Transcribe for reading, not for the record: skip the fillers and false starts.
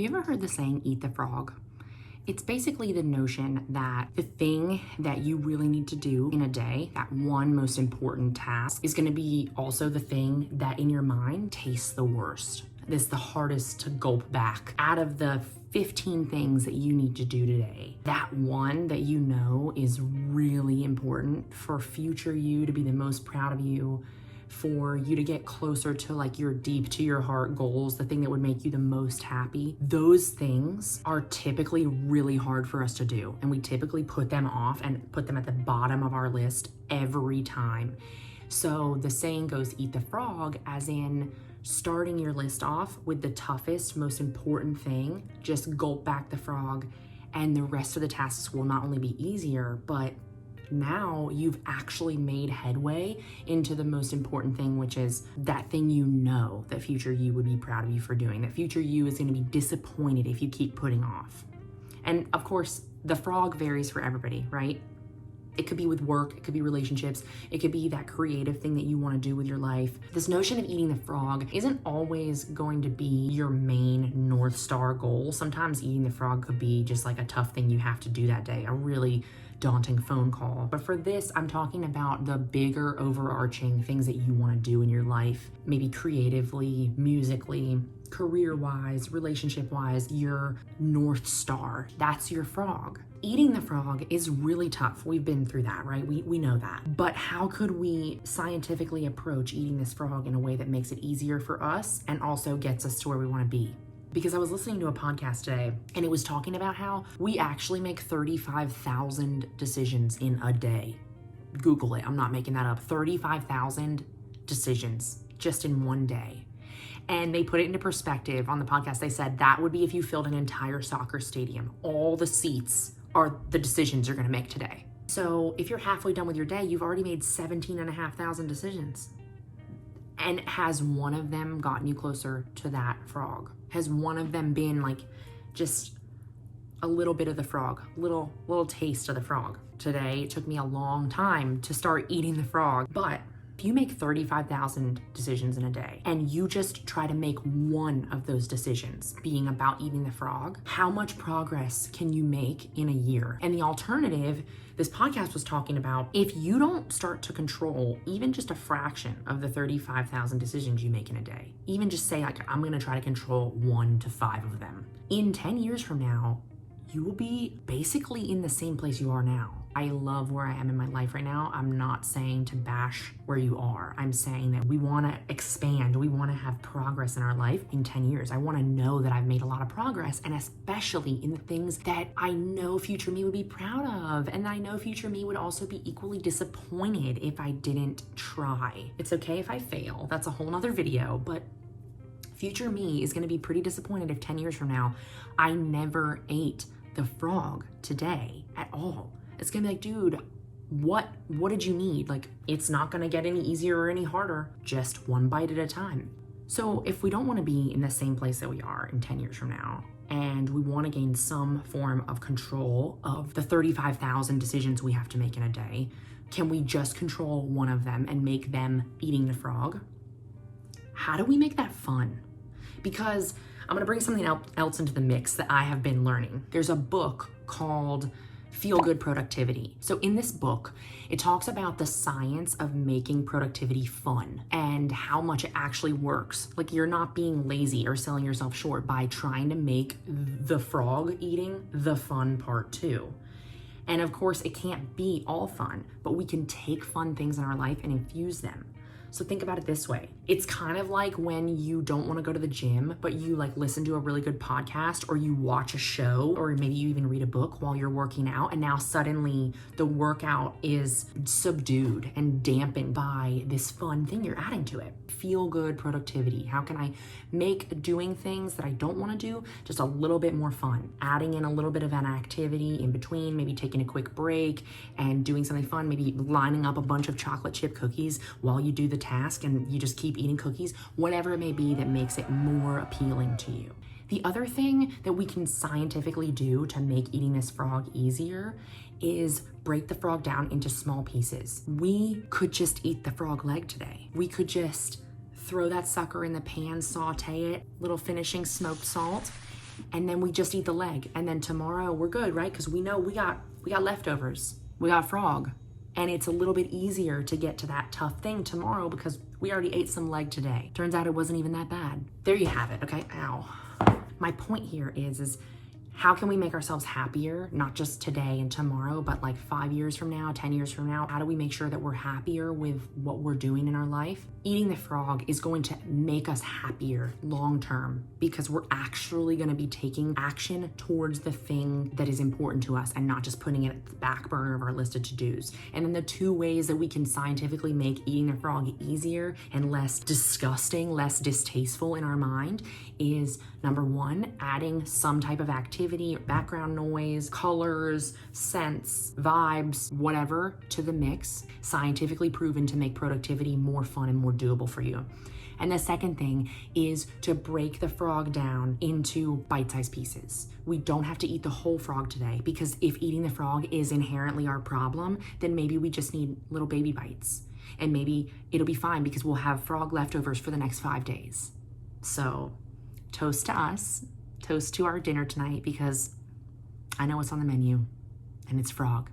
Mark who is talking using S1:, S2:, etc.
S1: Have you ever heard the saying, eat the frog? It's basically the notion that the thing that you really need to do in a day, that one most important task, is gonna be also the thing that in your mind tastes the worst. This is the hardest to gulp back. Out of the 15 things that you need to do today, that one that you know is really important for future you to be the most proud of you, for you to get closer to like your deep to your heart goals, the thing that would make you the most happy. Those things are typically really hard for us to do. And we typically put them off and put them at the bottom of our list every time. So the saying goes, eat the frog, as in starting your list off with the toughest, most important thing, just gulp back the frog, and the rest of the tasks will not only be easier, but now you've actually made headway into the most important thing, which is that thing you know that future you would be proud of you for doing, that future you is going to be disappointed if you keep putting off. And of course, the frog varies for everybody, right? It could be with work, it could be relationships, it could be that creative thing that you want to do with your life. This notion of eating the frog isn't always going to be your main North Star goal. Sometimes eating the frog could be just like a tough thing you have to do that day, a really daunting phone call. But for this, I'm talking about the bigger overarching things that you want to do in your life, maybe creatively, musically, career-wise, relationship-wise, your North Star. That's your frog. Eating the frog is really tough. We've been through that, right? We know that. But how could we scientifically approach eating this frog in a way that makes it easier for us and also gets us to where we want to be? Because I was listening to a podcast today and it was talking about how we actually make 35,000 decisions in a day. Google it, I'm not making that up. 35,000 decisions just in one day. And they put it into perspective on the podcast. They said that would be if you filled an entire soccer stadium. All the seats are the decisions you're gonna make today. So if you're halfway done with your day, you've already made 17,500 decisions. And has one of them gotten you closer to that frog? Has one of them been like just a little bit of the frog, little taste of the frog? Today, it took me a long time to start eating the frog, but if you make 35,000 decisions in a day and you just try to make one of those decisions being about eating the frog, how much progress can you make in a year? And the alternative, this podcast was talking about, if you don't start to control even just a fraction of the 35,000 decisions you make in a day, even just say like, I'm gonna try to control 1 to 5 of them. In 10 years from now, you will be basically in the same place you are now. I love where I am in my life right now. I'm not saying to bash where you are. I'm saying that we want to expand. We want to have progress in our life in 10 years. I want to know that I've made a lot of progress, and especially in the things that I know future me would be proud of. And I know future me would also be equally disappointed if I didn't try. It's okay if I fail. That's a whole nother video, but future me is going to be pretty disappointed if 10 years from now, I never ate the frog today at all. It's gonna be like, dude, what did you need? Like, it's not gonna get any easier or any harder, just one bite at a time. So if we don't wanna be in the same place that we are in 10 years from now, and we wanna gain some form of control of the 35,000 decisions we have to make in a day, can we just control one of them and make them eating the frog? How do we make that fun? Because I'm gonna bring something else into the mix that I have been learning. There's a book called Feel Good Productivity. So in this book, it talks about the science of making productivity fun and how much it actually works. Like, you're not being lazy or selling yourself short by trying to make the frog eating the fun part too. And of course, it can't be all fun, but we can take fun things in our life and infuse them. So think about it this way. It's kind of like when you don't want to go to the gym, but you like listen to a really good podcast, or you watch a show, or maybe you even read a book while you're working out, and now suddenly the workout is subdued and dampened by this fun thing you're adding to it. Feel good productivity. How can I make doing things that I don't want to do just a little bit more fun? Adding in a little bit of an activity in between, maybe taking a quick break and doing something fun, maybe lining up a bunch of chocolate chip cookies while you do the task and you just keep eating cookies, whatever it may be that makes it more appealing to you. The other thing that we can scientifically do to make eating this frog easier is break the frog down into small pieces. We could just eat the frog leg today. We could just throw that sucker in the pan, saute it, little finishing smoked salt, and then we just eat the leg, and then tomorrow we're good, right? Because we know we got leftovers, we got frog, and it's a little bit easier to get to that tough thing tomorrow because we already ate some leg today. Turns out it wasn't even that bad. There you have it, okay? Ow. My point here is how can we make ourselves happier, not just today and tomorrow, but like 5 years from now, 10 years from now? How do we make sure that we're happier with what we're doing in our life? Eating the frog is going to make us happier long term because we're actually going to be taking action towards the thing that is important to us and not just putting it at the back burner of our list of to-dos. And then the two ways that we can scientifically make eating the frog easier and less disgusting, less distasteful in our mind is number one, adding some type of activity, background noise, colors, scents, vibes, whatever to the mix, scientifically proven to make productivity more fun and more doable for you. And the second thing is to break the frog down into bite-sized pieces. We don't have to eat the whole frog today because if eating the frog is inherently our problem, then maybe we just need little baby bites. And maybe it'll be fine because we'll have frog leftovers for the next 5 days. So toast to us, toast to our dinner tonight because I know what's on the menu and it's frog.